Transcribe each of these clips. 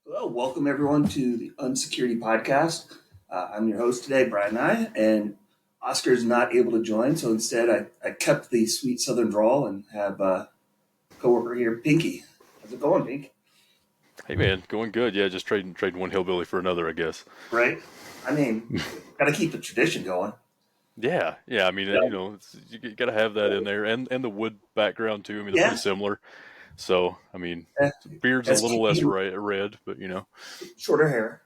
Hello, welcome everyone to the Unsecurity Podcast. I'm your host today, Brian Nye, and Oscar is not able to join, so instead I kept the sweet Southern drawl and have coworker here, Pinky. How's it going, Pink? Hey man, going good. Yeah, just trading one hillbilly for another, I guess. Right? I mean, got to keep the tradition going. Yeah. I mean, Yeah. you got to have that in there, and the wood background too. I mean, they're pretty Yeah. similar. So, I mean, Eh, beard's a little less STP, red, but shorter hair.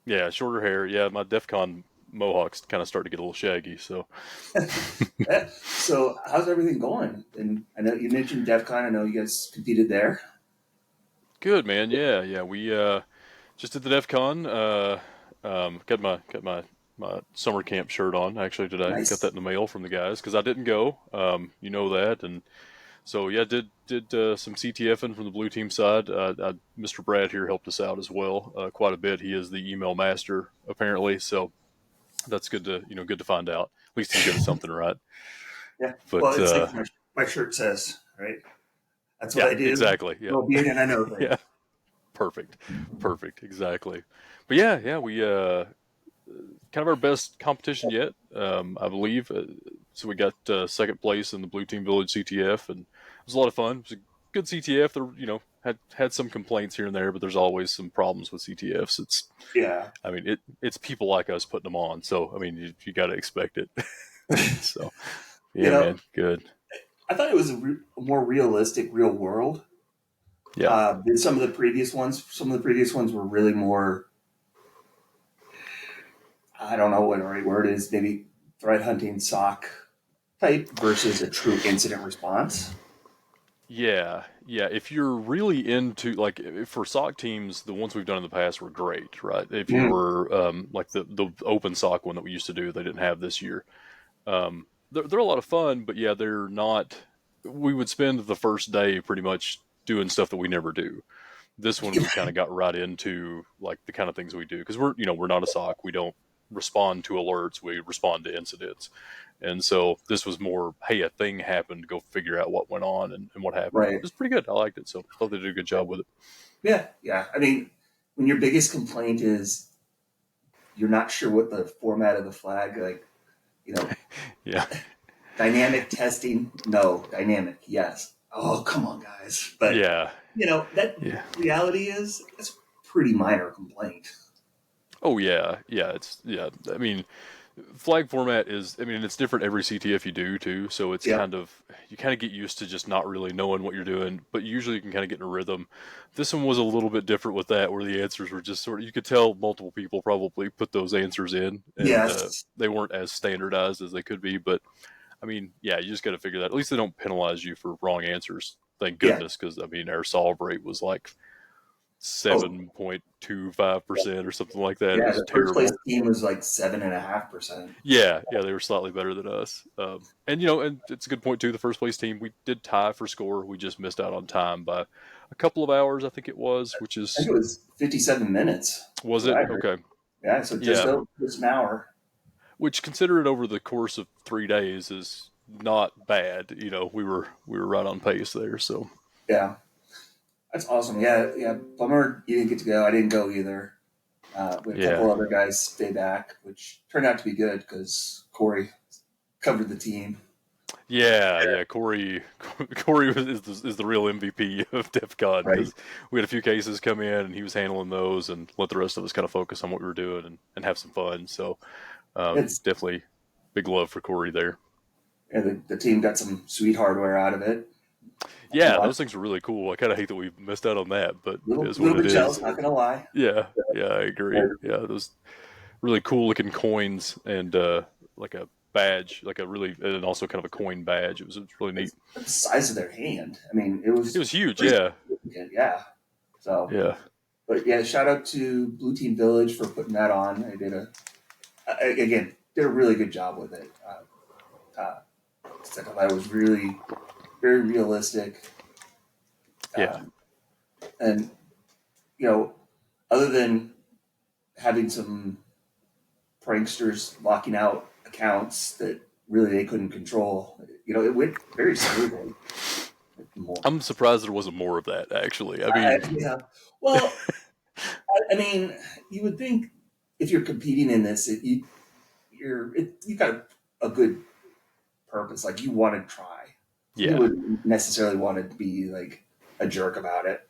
yeah, shorter hair. Yeah, my DEF CON mohawks kind of start to get a little shaggy. So, So, how's everything going? And I know you mentioned DEF CON. I know you guys competed there. good man. Yeah. We just did the DEF CON. Got my summer camp shirt on actually today. Got that Nice. in the mail from the guys because I didn't go. You know that, and so yeah, did some CTFing from the blue team side. Mr. Brad here helped us out as well quite a bit. He is the email master apparently, so that's good to find out. At least he's good at something, right? Yeah. Well, But it's like my shirt says, right? That's what yeah, I do. exactly. Yeah, Well, beard and I know yeah, things. perfect, perfect, exactly. But yeah, we kind of our best competition yet, I believe. So we got second place in the Blue Team Village CTF, and it was a lot of fun. It was a good CTF. There, had some complaints here and there, but there's always some problems with CTFs. Yeah. I mean, it's people like us putting them on. So I mean, you got to expect it. So You yeah, know, man, good. I thought it was a more realistic, real world Yeah, than some of the previous ones. Some of the previous ones were really more, I don't know what the right word is, maybe threat hunting sock type versus a true incident response. yeah. If you're really into like for sock teams, the ones we've done in the past were great, right? If you Mm. were like the open sock one that we used to do, they didn't have this year. They're a lot of fun, but yeah, they're not. We would spend the first day pretty much doing stuff that we never do. This one we kind of got right into like the kind of things we do because we're not a SOC. We don't respond to alerts. We respond to incidents, and so this was more, hey, a thing happened. Go figure out what went on and what happened. It Right. was pretty good. I liked it. So I thought they did a good job with it. Yeah. Yeah. I mean, when your biggest complaint is you're not sure what the format of the flag, like, you know, Yeah, dynamic testing, no. Dynamic, yes. Oh, come on, guys. But yeah, that yeah. reality is it's a pretty minor complaint. Oh yeah. I mean, flag format is. I mean, it's different every CTF you do too. So it's Yep. kind of you kind of get used to just not really knowing what you're doing. But usually you can kind of get in a rhythm. This one was a little bit different with that, where the answers were just sort of. You could tell multiple people probably put those answers in, and Yes. they weren't as standardized as they could be. But I mean, yeah, you just got to figure that. At least they don't penalize you for wrong answers. Thank Yeah. goodness, because I mean, our solve rate was like Oh, 7.25% or something like that. It yeah. was The first place terrible. team was like 7.5%. Yeah, they were slightly better than us. And it's a good point too. The first place team, we did tie for score. We just missed out on time by a couple of hours, I think it was. Which I think is it was 57 minutes. That's was what it I heard. okay? Yeah. So just Yeah, over just an hour. which consider it over the course of 3 days is not bad. We were right on pace there. So Yeah. That's awesome. Yeah. Yeah. Bummer you didn't get to go. I didn't go either. We had a yeah, couple other guys stay back, which turned out to be good because Corey covered the team. yeah. Corey is the real MVP of DEF CON Right. because we had a few cases come in and he was handling those and let the rest of us kind of focus on what we were doing and have some fun. So It's definitely big love for Corey there. yeah, the team got some sweet hardware out of it. Not gonna Yeah, lie. those things are really cool. I kind of hate that we missed out on that, but it Little is what little it bit jealous. is. Not gonna lie. Yeah, I agree. Yeah, those really cool looking coins and like a badge, like a really, and also kind of a coin badge. It was really neat. It's the size of their hand. I mean, it It was was huge. pretty Yeah, significant. Yeah. So, yeah, but yeah, shout out to Blue Team Village for putting that on. They again did a really good job with it. Uh, I thought it was really very realistic. yeah, Um, and you know, other than having some pranksters locking out accounts that really they couldn't control, it went very smoothly. More, I'm surprised there wasn't more of that. Actually, I mean, yeah. Well, I mean, you would think if you're competing in this, you got a good purpose. Like you want to try. You Yeah, wouldn't necessarily want to be like a jerk about it.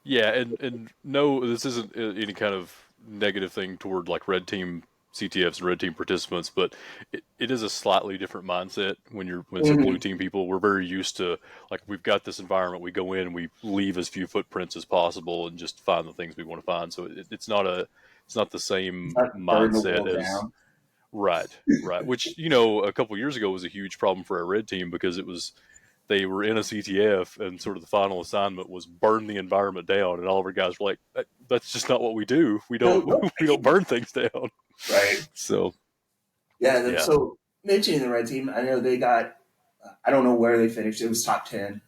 yeah, and no, this isn't any kind of negative thing toward like red team CTFs and red team participants, but it is a slightly different mindset when it's a blue Mhm. team people. We're very used to like we've got this environment. We go in, we leave as few footprints as possible, and just find the things we want to find. So it's not the It's same not burn the mindset world as down. right, right. Which a couple years ago was a huge problem for our red team because it was they were in a CTF and sort of the final assignment was burn the environment down, and all of our guys were like, "That's just not what we do. We No, don't no, we don't burn things down." right? So Yeah. yeah, So mentioning the red team, I know they got. I don't know where they finished. It was top 10.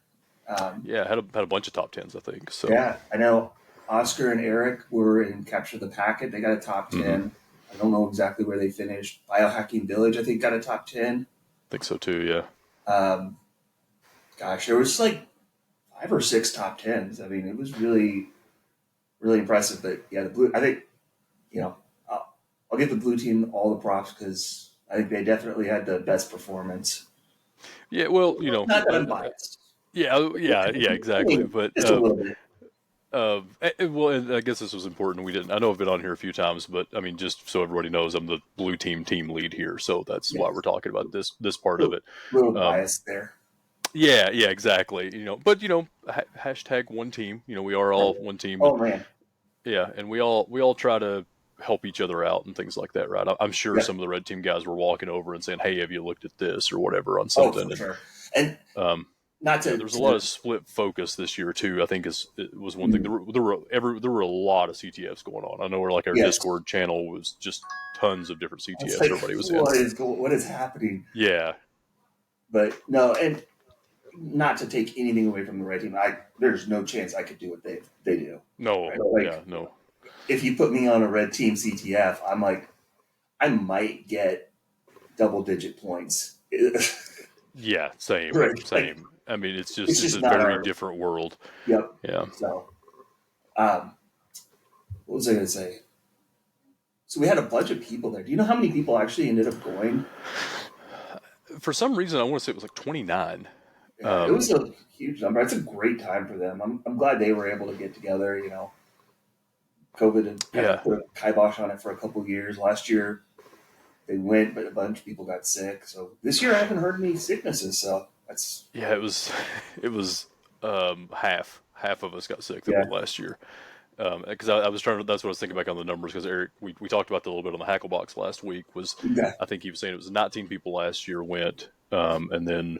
Um, yeah, had a bunch of top tens, I think. So yeah, I know Oscar and Eric were in Capture the Packet. They got a top I 10. I don't know exactly where they finished. Biohacking Village, I think, got a top 10. think so too. Yeah, Um, gosh, there was like five or six top tens. I mean, it was really, really impressive. But yeah, the blue, I think, you know, I'll give the blue team all the props because I think they definitely had the best performance. yeah. Well, Not that I'm biased. yeah, I exactly. mean, But just a little bit. well, and I guess this was important. We didn't. I know I've been on here a few times, but I mean, just so everybody knows, I'm the blue team lead here, so that's why we're Yes. talking about this part of Little, it. little Um, bias there. yeah, exactly. But hashtag one team. We are Right. all one team, and Oh, man. yeah, and we all try to help each other out and things like that, right? I'm sure Yeah. some of the red team guys were walking over and saying, "Hey, have you looked at this or whatever on Oh, something?" for And sure. And um, not yeah, to, there's a lot to of split focus this year too. I think it was one thing. mm, There were a lot of CTFs going on. I know where like our yes. Discord channel was just tons of different I was CTFs like, everybody was in. what is happening? Yeah, But no, and not to take anything away from the red team. There's no chance I could do what they do. no, Right? Like yeah, no, if you put me on a red team CTF, I'm like I might get double digit points. yeah, same, Right? Like same. I mean, it's it's just a not very our. different world. Yep. Yeah. So um, what was I going to say? So we had a bunch of people there. Do you know how many people actually ended up going? For some reason, I want to say it was like 29. Yeah, it Um, was a huge number. It's a great time for them. I'm glad they were able to get together. COVID had kind yeah, of put a kibosh on it for a couple of years. Last year they went, but a bunch of people got sick. So this year I haven't heard any sicknesses. So that's yeah, it was half of us got sick that yeah, went last year. Because I was trying to, that's what I was thinking back on the numbers. Because Eric, we talked about that a little bit on the Hacklebox last week. yeah. I think he was saying it was 19 people last year went, and then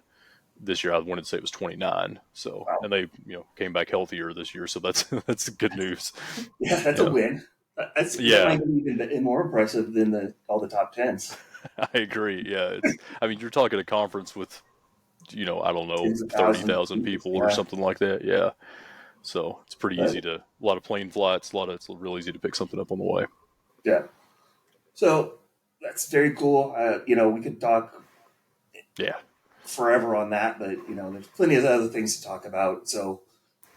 this year I wanted to say it was 29. So, Wow, and they came back healthier this year. So that's that's good news. yeah, that's a Yeah, win. That yeah, might be even more impressive than all the top tens. I agree. Yeah, it's. I mean, you're talking a conference with I don't know, Tens of thousands of 30,000 people. people or Yeah, something like that. Yeah. So it's pretty but easy a lot of plane flights, it's real easy to pick something up on the way. yeah. So that's very cool. We could talk Yeah. forever on that, but there's plenty of other things to talk about. So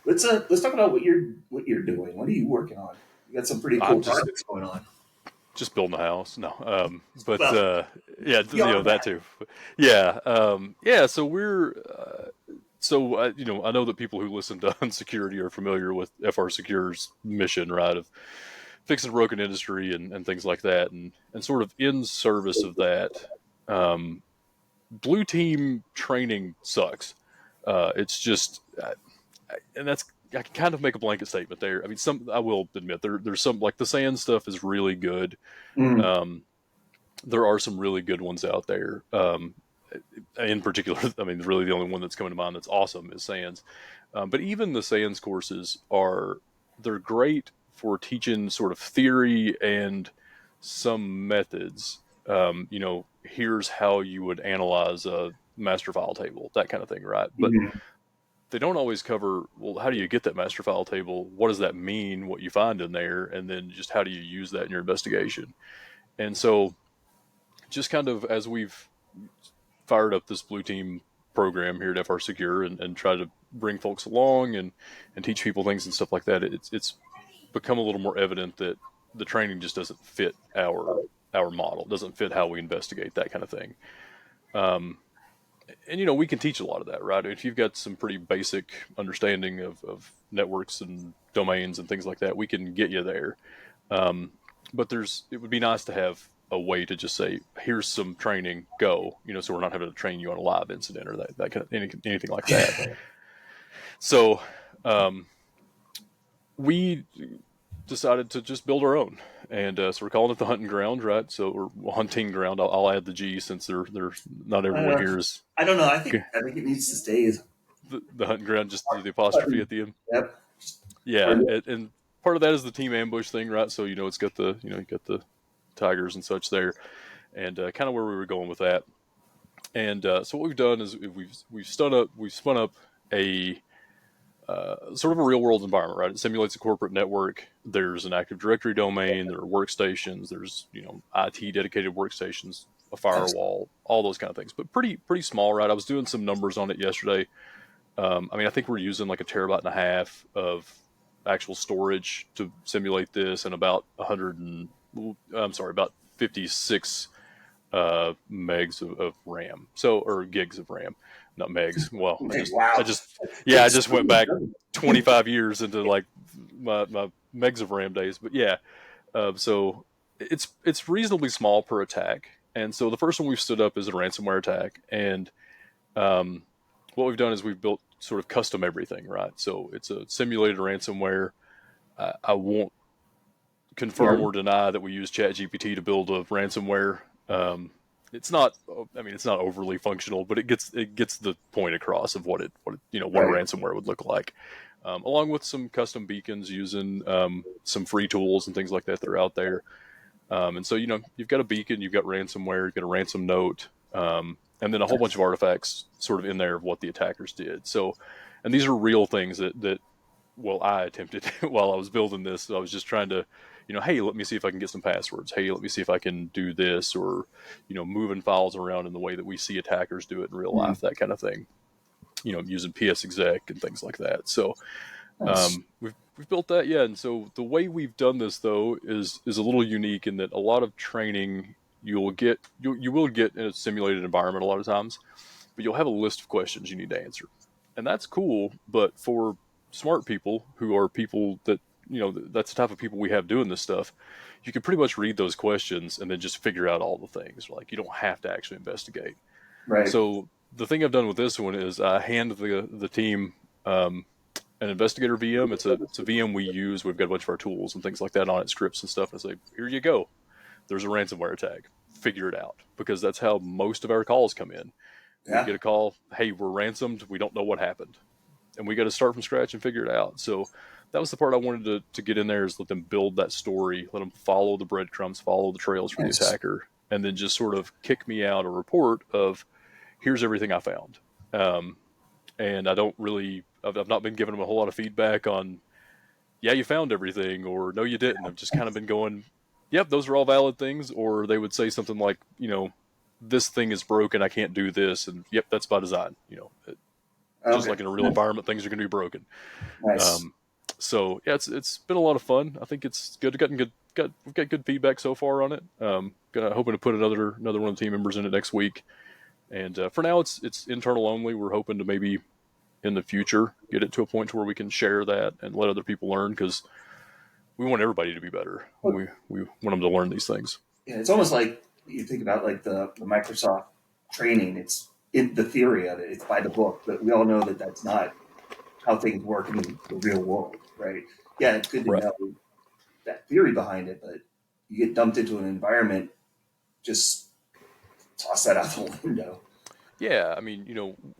let's talk about what you're doing. What are you working on? You got some pretty cool I'm just, projects going on. just building a house. No. But, Well, yeah, beyond that that, too. Yeah. Yeah. So I know that people who listen to Unsecurity are familiar with FR Secure's mission, right? Of fixing broken industry and things like that. And sort of in service of that, um, blue team training sucks. It's just, and that's I can kind of make a blanket statement there. I mean, some I will admit there's some like the sand stuff is really good. mm, Um, there are some really good ones out there. In particular, I mean, really the only one that's coming to mind that's awesome is Sands. But even the Sands courses they're great for teaching sort of theory and some methods. Here's how you would analyze a master file table, that kind of thing, right? But mhm. they don't always cover, well, how do you get that master file table? What does that mean, what you find in there? And then just how do you use that in your investigation? And so, just kind of as we've fired up this blue team program here at FR Secure and try to bring folks along and teach people things and stuff like that, it's become a little more evident that the training just doesn't fit our model, doesn't fit how we investigate, that kind of thing. And we can teach a lot of that, right? If you've got some pretty basic understanding of networks and domains and things like that, we can get you there. But it would be nice to have a way to just say, here's some training, go, so we're not having to train you on a live incident or that kind of anything like that. So we decided to just build our own, and so we're calling it the hunting ground, right? So we're hunting ground. I'll add the G, since they're not everyone here is. I don't know. I think it needs to stay as the hunting ground, just the apostrophe at the end. Yep. Yeah, and part of that is the team ambush thing, right? So it's got the you got the tigers and such there, and kind of where we were going with that. And so what we've done is we've spun up a sort of a real world environment, right? It simulates a corporate network. There's an Active Directory domain. There are workstations. There's IT dedicated workstations, a firewall, all those kind of things. But pretty small, right? I was doing some numbers on it yesterday. I think we're using like 1.5 TB of actual storage to simulate this, and about 56 megs of RAM. Or gigs of RAM. Not megs. Well, I just went back 25 years into like my megs of RAM days. But yeah, so it's reasonably small per attack. And so the first one we've stood up is a ransomware attack. And what we've done is we've built sort of custom everything, right? So it's a simulated ransomware. I won't confirm or deny that we use ChatGPT to build a ransomware. It's not overly functional, but it gets the point across of what a ransomware would look like, along with some custom beacons using some free tools and things like that are out there. And so you've got a beacon, you've got ransomware, you've got a ransom note, and then a whole bunch of artifacts sort of in there of what the attackers did. So, and these are real things that I attempted while I was building this. So I was just trying to, hey, let me see if I can get some passwords. Hey, let me see if I can do this, or, moving files around in the way that we see attackers do it in real life, that kind of thing, using PsExec and things like that. So we've built that. Yeah. And so the way we've done this, though, is a little unique in that a lot of training you will get in a simulated environment a lot of times, but you'll have a list of questions you need to answer. And that's cool. But for smart people who are people that, that's the type of people we have doing this stuff, you can pretty much read those questions and then just figure out all the things. Like, you don't have to actually investigate. Right. So the thing I've done with this one is I hand the team an investigator VM. It's a VM we use. We've got a bunch of our tools and things like that on it, scripts and stuff. And I say, here you go. There's a ransomware attack. Figure it out. Because that's how most of our calls come in. Yeah. We get a call, hey, we're ransomed. We don't know what happened. And we got to start from scratch and figure it out. So that was the part I wanted to get in there, is let them build that story, let them follow the breadcrumbs, follow the trails for the attacker, and then just sort of kick me out a report of, here's everything I found. And I've not been giving them a whole lot of feedback on, yeah, you found everything, or no, you didn't. I've just kind of been going, yep, those are all valid things. Or they would say something like, this thing is broken, I can't do this. And yep, that's by design, just like in a real environment, things are going to be broken. Nice. So yeah, it's been a lot of fun. I think it's good. We've got good feedback so far on it. Hoping to put another one of the team members in it next week. And for now, it's internal only. We're hoping to maybe in the future get it to a point to where we can share that and let other people learn, because we want everybody to be better. We want them to learn these things. Yeah, it's almost like you think about like the Microsoft training. It's in the theory of it. It's by the book, but we all know that that's not how things work in the real world, right? Yeah, it's good to know that theory behind it, but you get dumped into an environment, just toss that out the window. Yeah, I mean,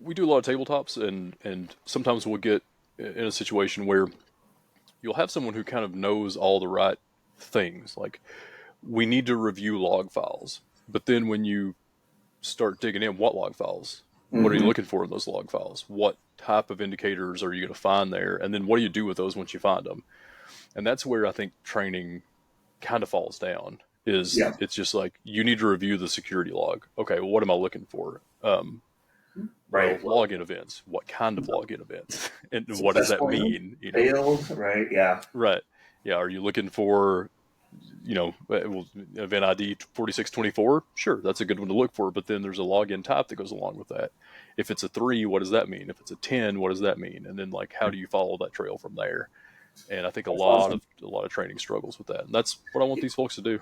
we do a lot of tabletops, and sometimes we'll get in a situation where you'll have someone who kind of knows all the right things. Like, we need to review log files, but then when you start digging in, what log files? What are you looking for in those log files? What type of indicators are you going to find there? And then what do you do with those once you find them? And that's where I think training kind of falls down. It's just like, you need to review the security log. Okay, well, what am I looking for? Right. Well, login events. What kind of login events? And what does that mean? Failed, right? Yeah. Right. Yeah, are you looking for, event ID 4624? Sure, that's a good one to look for. But then there's a login type that goes along with that. If it's a 3, what does that mean? If it's a 10, what does that mean? And then like, how do you follow that trail from there? And I think That's awesome. a lot of training struggles with that. And that's what I want these folks to do.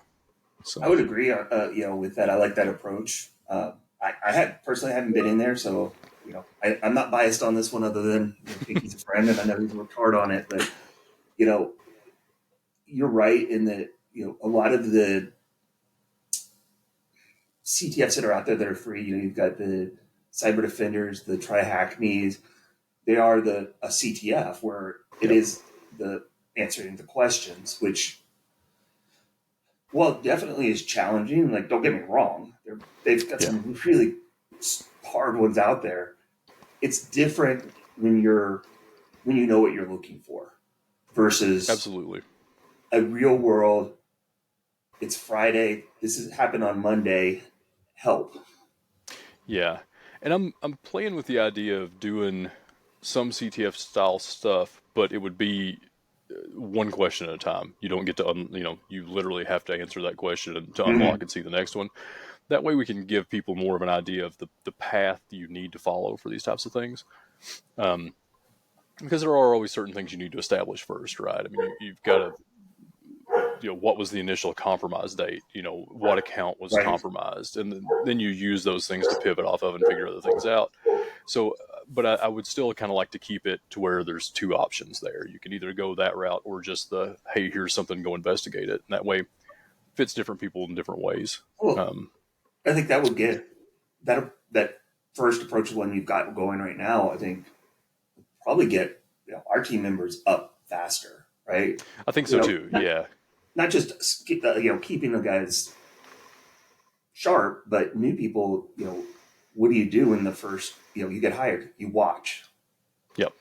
I So would agree, with that. I like that approach. I had personally haven't been in there, so I'm not biased on this one, other than I think he's a friend, and I know he's worked hard on it. But you know, you're right in that a lot of the CTFs that are out there that are free. You've got the cyber defenders, the try hack me's. They are a CTF where it yep, is the answering the questions, which definitely is challenging. Like, don't get me wrong, they've got yeah, some really hard ones out there. It's different when you know what you're looking for versus absolutely. a real world. It's Friday. This has happened on Monday. Help. Yeah, and I'm playing with the idea of doing some CTF style stuff, but it would be one question at a time. You don't get to, you literally have to answer that question to Mm-hmm. unlock and see the next one. That way we can give people more of an idea of the path you need to follow for these types of things. Um, because there are always certain things you need to establish first, right? I mean, you've got to, what was the initial compromise date? What account was Right. compromised? And then you use those things to pivot off of and figure other things out. So, but I would still kind of like to keep it to where there's two options there. You can either go that route or just hey, here's something, go investigate it. And that way fits different people in different ways. Well, Um, I think that would get that first approach, the one you've got going right now. I think probably get our team members up faster, right? I think You so know, too. not, Yeah. not just keeping the guys sharp, but new people. What do you do in the first? You get hired, you watch, Yep.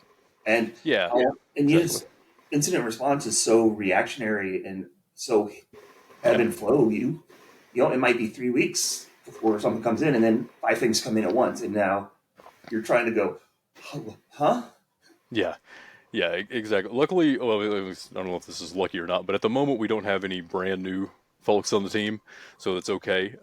and Yeah. and Exactly. incident response is so reactionary and so ebb Yeah. and flow. It might be 3 weeks before something comes in, and then five things come in at once, and now you're trying to go, huh? Yeah. Yeah. Exactly. Luckily, well, I don't know if this is lucky or not, but at the moment we don't have any brand new folks on the team, so that's okay.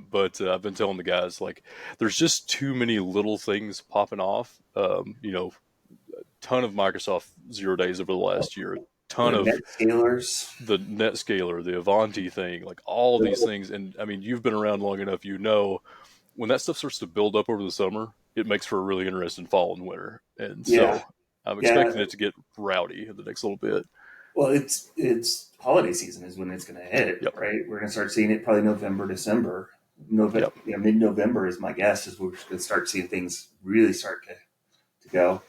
But I've been telling the guys like, there's just too many little things popping off. Ton of Microsoft 0 days over the last year, ton The of net scalers. the NetScaler, the Avanti thing, like all of these things. And I mean, you've been around long enough, when that stuff starts to build up over the summer, it makes for a really interesting fall and winter. And Yeah, so I'm yeah. expecting it to get rowdy in the next little bit. Well, it's holiday season is when it's going to hit, Yep. right? We're going to start seeing it probably November, December. November, Yep. mid November is my guess. Is we're going to start seeing things really start to go.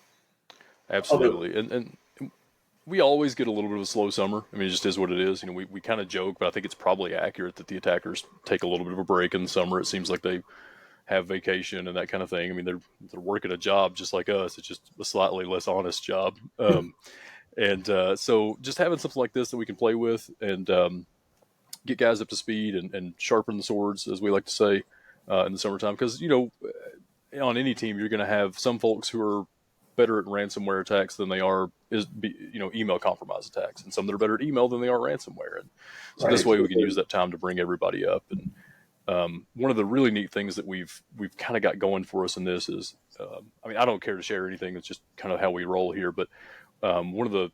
Although, Absolutely. And we always get a little bit of a slow summer. I mean, it just is what it is. We kind of joke, but I think it's probably accurate that the attackers take a little bit of a break in the summer. It seems like they have vacation and that kind of thing. I mean, they're working a job just like us. It's just a slightly less honest job. And so just having something like this that we can play with and get guys up to speed and sharpen the swords, as we like to say, in the summertime. Because on any team, you're going to have some folks who are better at ransomware attacks than they are email compromise attacks, and some that are better at email than they are ransomware. And so this right? way, we can use that time to bring everybody up. And one of the really neat things that we've kind of got going for us in this is, I mean, I don't care to share anything. It's just kind of how we roll here. But one of the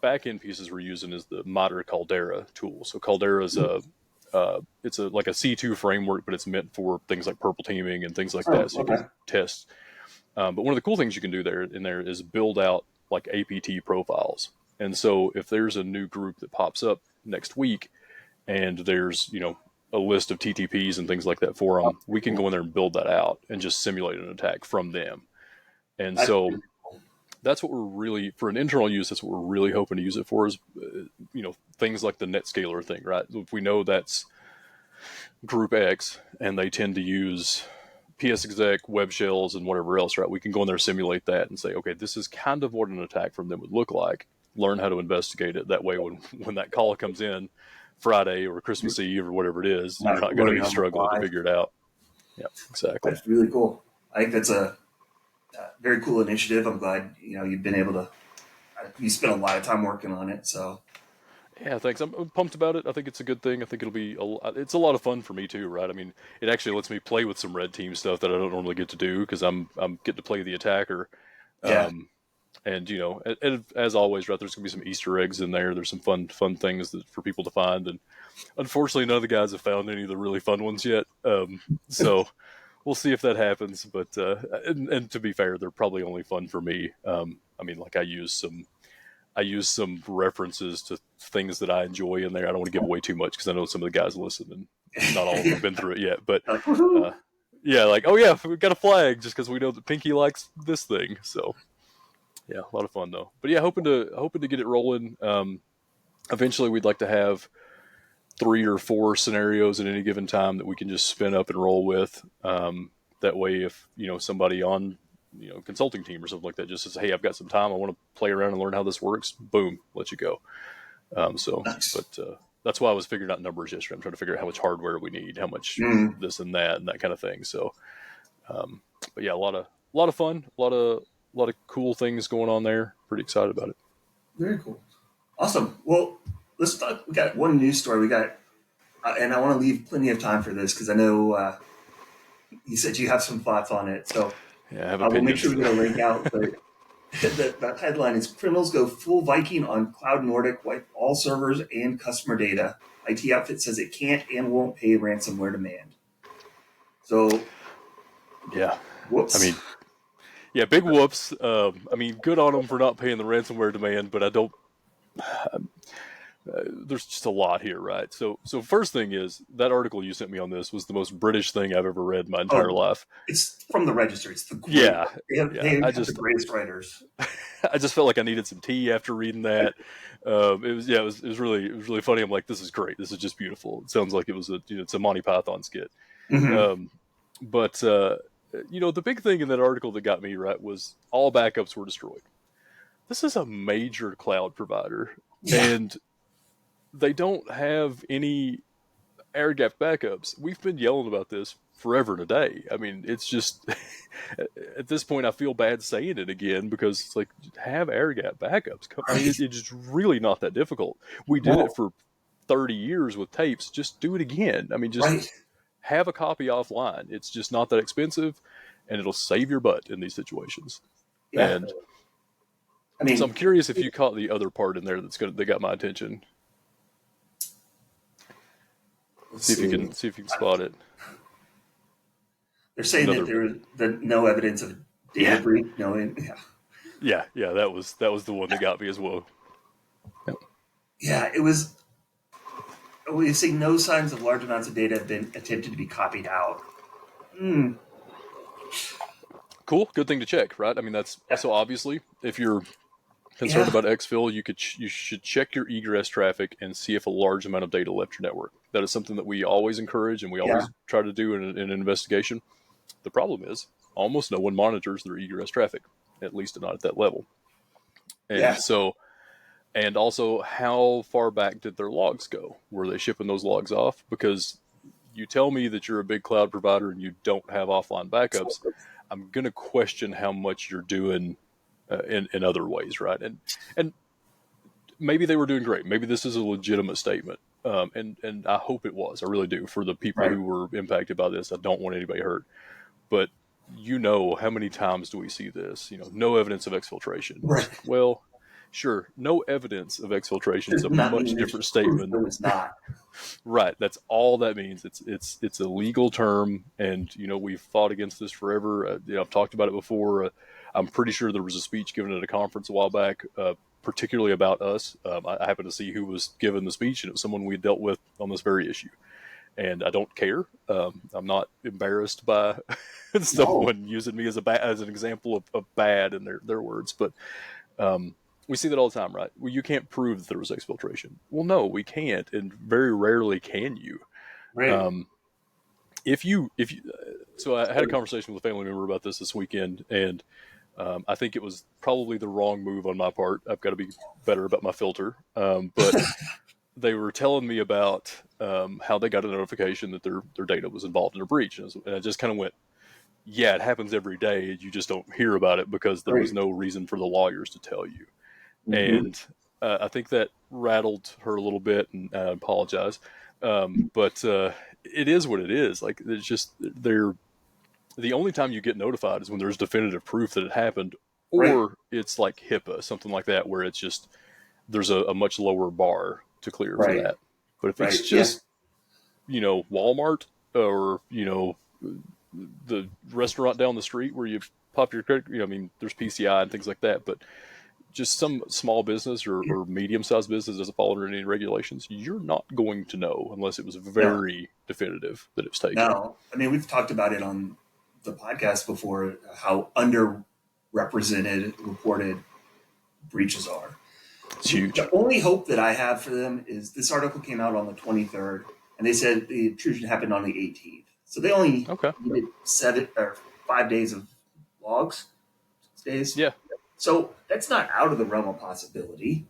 back end pieces we're using is the MITRE Caldera tool. So Caldera is it's like a C2 framework, but it's meant for things like purple teaming and things like Oh, that. So you okay. can test. But one of the cool things you can do there is build out like APT profiles. And so if there's a new group that pops up next week, and there's a list of TTPs and things like that for them, we can go in there and build that out and just simulate an attack from them. And That's so pretty cool. that's what we're really, for an internal use, that's what we're really hoping to use it for is things like the NetScaler thing, right? If we know that's group X and they tend to use PSExec, web shells, and whatever else, right? We can go in there, simulate that, and say, okay, this is kind of what an attack from them would look like. Learn how to investigate it. That way, when that call comes in Friday or Christmas Eve or whatever it is, you're Not not going to learning be on the struggling to fly. figure it out. Yeah, exactly. That's really cool. I think that's a very cool initiative. I'm glad you've been able to. You spent a lot of time working on it, so Yeah, thanks. I'm pumped about it. I think it's a good thing. I think it'll be it's a lot of fun for me too, right? I mean, it actually lets me play with some red team stuff that I don't normally get to do because I'm getting to play the attacker. Yeah. Um, and and as always, right, there's gonna be some Easter eggs in there. There's some fun things for people to find, and unfortunately, none of the guys have found any of the really fun ones yet. So we'll see if that happens. But and to be fair, they're probably only fun for me. I mean, like I use some references to things that I enjoy in there. I don't want to give away too much because I know some of the guys listen, and not all of them have been through it yet. But Like, woohoo. uh, yeah, like, oh yeah, we got a flag just because we know that Pinky likes this thing. So yeah, a lot of fun though. But yeah, hoping to get it rolling. Eventually, we'd like to have 3 or 4 scenarios at any given time that we can just spin up and roll with. That way, if somebody on consulting team or something like that just says, "Hey, I've got some time. I want to play around and learn how this works." Boom, let you go. Nice. But that's why I was figuring out numbers yesterday. I'm trying to figure out how much hardware we need, how much Mm, this and that kind of thing. So, but yeah, a lot of fun, a lot of cool things going on there. Pretty excited about it. very cool. Awesome. Well, let's talk. We got one news story. We got, and I want to leave plenty of time for this because I know you said you have some thoughts on it. So Yeah, I have I will make sure opinions. we get a link out. But the headline is Criminals Go Full Viking on Cloud Nordic, wipe all servers and customer data. IT outfit says it can't and won't pay ransomware demand. So, Yeah, I whoops. mean, yeah, big whoops. I mean, good on them for not paying the ransomware demand, but I don't. There's just a lot here, right? So first thing is that article you sent me on this was the most British thing I've ever read in my entire Oh, life. it's from the register. It's the great. Yeah, They yeah. I have the just greatest writers. I just felt like I needed some tea after reading that. It was really funny. I'm like, this is great. This is just beautiful. It sounds like it was it's a Monty Python skit. Mm-hmm. Um, but the big thing in that article that got me right was all backups were destroyed. This is a major cloud provider, Yeah. and they don't have any air gap backups. We've been yelling about this forever and a day. I mean, it's just at this point I feel bad saying it again because it's like have air gap backups. I mean, Right. it's just really not that difficult. We did it No. for 30 years with tapes. Just do it again. I mean, just Right. have a copy offline. It's just not that expensive, and it'll save your butt in these situations. Yeah. And I so I'm mean, curious if you caught the other part in there that got my attention. let's see. See if you can spot it. They're saying that Another there was no evidence of data yeah, breach. No. Yeah. yeah. That was the one that got me as well. Yep. Yeah. It was. We say no signs of large amounts of data have been attempted to be copied out. Mm. Cool, good thing to check, right? I mean, that's Yeah. so obviously if you're concerned Yeah. about exfil, you should check your egress traffic and see if a large amount of data left your network. That is something that we always encourage and we Yeah. always try to do in an investigation. The problem is almost no one monitors their egress traffic, at least not at that level. Yeah. And so, and also, how far back did their logs go? Were they shipping those logs off? Because you tell me that you're a big cloud provider and you don't have offline backups, I'm going to question how much you're doing in other ways, right? And maybe they were doing great. Maybe this is a legitimate statement, and I hope it was. I really do for the people Right. who were impacted by this. I don't want anybody hurt, but how many times do we see this? No evidence of exfiltration. Right. Well, sure, no evidence of exfiltration is Does a not much mean there's different proof statement. there was not. Right, that's all that means. It's a legal term, and we've fought against this forever. I've talked about it before. I'm pretty sure there was a speech given at a conference a while back, particularly about us. I happened to see who was given the speech, and it was someone we dealt with on this very issue. And I don't care. I'm not embarrassed by No. someone using me as an example of bad in their words, but um, we see that all the time, right? Well, you can't prove that there was exfiltration. Well, no, we can't, and very rarely can you. Right. Um, if you, so I had a conversation with a family member about this weekend, and I think it was probably the wrong move on my part. I've got to be better about my filter. But they were telling me about how they got a notification that their data was involved in a breach, and I just kind of went, "Yeah, it happens every day. You just don't hear about it because there was Right. no reason for the lawyers to tell you." Mm-hmm. And I think that rattled her a little bit, and I apologize. But it is what it is. Like, it's just they're the only time you get notified is when there's definitive proof that it happened, Right. or it's like HIPAA, something like that, where it's just there's a much lower bar to clear for Right. that. But if it's Right. Yeah. just Walmart, or the restaurant down the street where you pop your credit, I mean, there's PCI and things like that, but just some small business or medium-sized business doesn't fall under any regulations, you're not going to know unless it was No. very definitive that it was taken. No. I mean, we've talked about it on the podcast before how underrepresented reported breaches are. It's huge. The only hope that I have for them is this article came out on the 23rd, and they said the intrusion happened on the 18th. So they only Okay. needed 5 days of logs, 6 days. Yeah. So that's not out of the realm of possibility.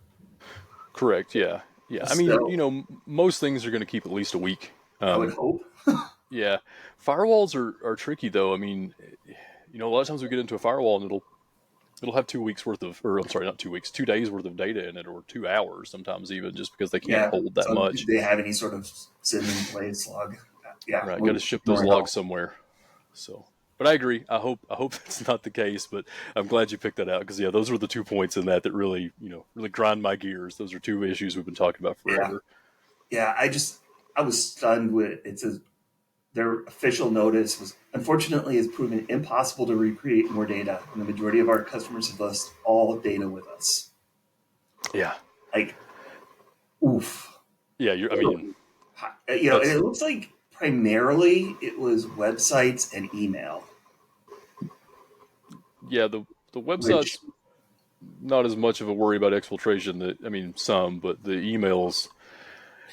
Correct. Yeah. Yeah. I mean, So most things are going to keep at least a week. I would hope. Yeah. Firewalls are tricky though. I mean, a lot of times we get into a firewall and it'll have 2 weeks worth of, or I'm sorry, not 2 weeks, 2 days worth of data in it, or 2 hours sometimes even, just because they can't Yeah. hold that So much. do they have any sort of send in place log? Yeah. Right. Got to ship those logs somewhere. So, but I agree. I hope that's not the case, but I'm glad you picked that out, because yeah, those were the 2 points in that really, really grind my gears. Those are two issues we've been talking about forever. Yeah. I was stunned with it. Says their official notice was unfortunately has proven impossible to recreate more data, and the majority of our customers have lost all data with us. Yeah. Like, oof. Yeah. I mean, And it looks like primarily it was websites and email. yeah, the website's not as much of a worry about exfiltration. I mean, some, but the emails,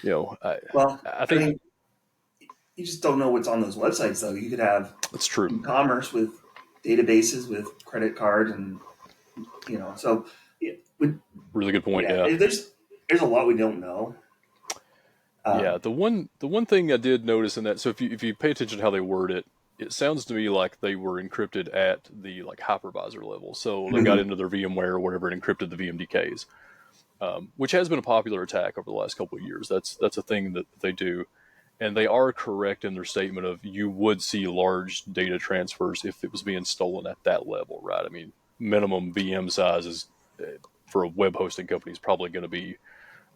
I think mean, you just don't know what's on those websites, though. You could have it's true. e-commerce with databases with credit card, and so Really good point. Yeah. there's a lot we don't know. Yeah, the one thing I did notice in that, so if you pay attention to how they word it, it sounds to me like they were encrypted at the like hypervisor level. So they got into their VMware or whatever and encrypted the VMDKs, which has been a popular attack over the last couple of years. That's a thing that they do, and they are correct in their statement of you would see large data transfers if it was being stolen at that level, right? I mean, minimum VM size is for a web hosting company is probably going to be.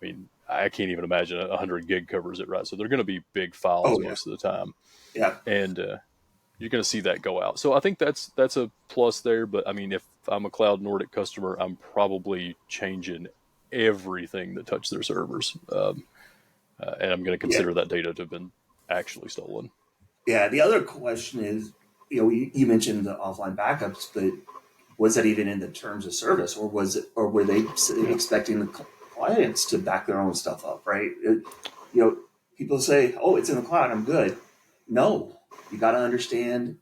I mean, I can't even imagine 100 gig covers it, right? So they're going to be big files most of the time. Yeah. And you're going to see that go out. So I think that's a plus there. But I mean, if I'm a Cloud Nordic customer, I'm probably changing everything that touched their servers. And I'm going to consider that data to have been actually stolen. Yeah. The other question is, you mentioned the offline backups, but was that even in the terms of service, or were they expecting the clients to back their own stuff up, right? People say, "Oh, it's in the cloud, I'm good." No, you got to understand,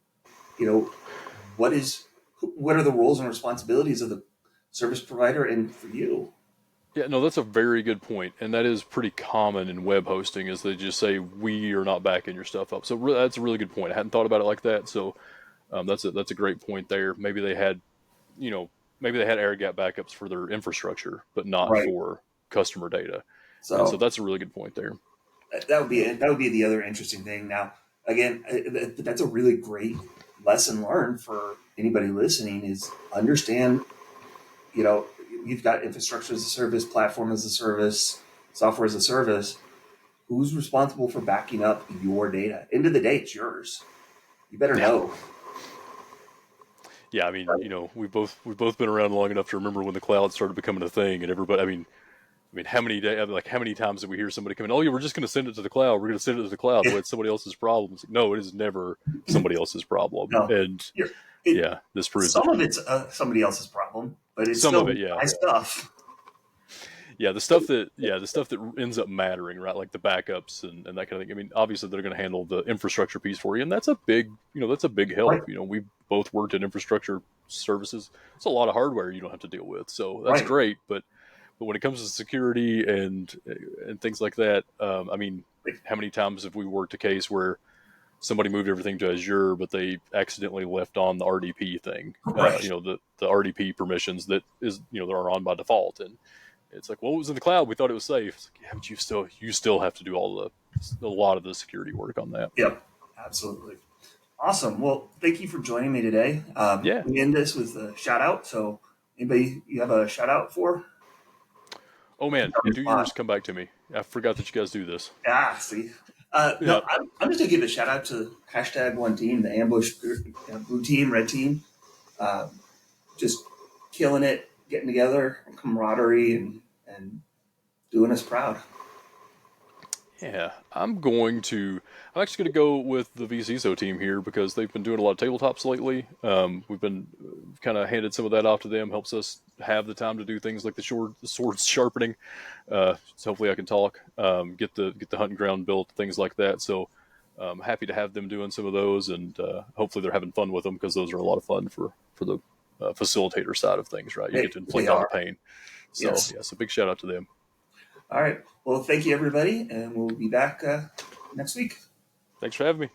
what are the roles and responsibilities of the service provider and for you. Yeah, no, that's a very good point, and that is pretty common in web hosting. Is they just say we are not backing your stuff up. So that's a really good point. I hadn't thought about it like that. So that's a great point there. Maybe they had, air gap backups for their infrastructure, but not Right. for customer data. So, So that's a really good point there. that would be the other interesting thing. Now, again, that's a really great lesson learned for anybody listening is understand, you've got infrastructure as a service, platform as a service, software as a service. Who's responsible for backing up your data? End of the day, it's yours. You better know. Yeah, I mean, we've both been around long enough to remember when the cloud started becoming a thing, and everybody. I mean, how many times did we hear somebody come in? Oh, yeah, we're just going to send it to the cloud. We're going to send it to the cloud. Well, it's somebody else's problem. It's like, no, it is never somebody else's problem. No. And this proves some of it's somebody else's problem, but it's some still of it. Yeah, my stuff. Yeah, the stuff that ends up mattering, right? Like the backups and that kind of thing. I mean, obviously they're going to handle the infrastructure piece for you, and that's a big help. Right. We both worked in infrastructure services. It's a lot of hardware you don't have to deal with, so that's great. But when it comes to security and things like that, I mean, how many times have we worked a case where somebody moved everything to Azure, but they accidentally left on the RDP thing, Right. the RDP permissions that are on by default, and It's like, well, it was in the cloud. We thought it was safe. It's like, yeah, but you still have to do a lot of the security work on that. Yep, absolutely. Awesome. Well, thank you for joining me today. Yeah. We end this with a shout out. So, anybody you have a shout out for? Oh man, yeah, do yours. Come back to me. I forgot that you guys do this. Ah, see. Yeah. No, I'm just gonna give a shout out to hashtag one team, the ambush blue team, red team. Um, just killing it, getting together, camaraderie, and doing us proud. Yeah, I'm actually going to go with the VCSO team here because they've been doing a lot of tabletops lately. We've been kind of handed some of that off to them, helps us have the time to do things like the sword sharpening. So hopefully I can talk, get the hunting ground built, things like that. So happy to have them doing some of those, and hopefully they're having fun with them because those are a lot of fun for the facilitator side of things, right? You get to They inflict all the are. pain. So Yes. yeah, so big shout out to them. All right. Well, thank you, everybody, and we'll be back next week. Thanks for having me.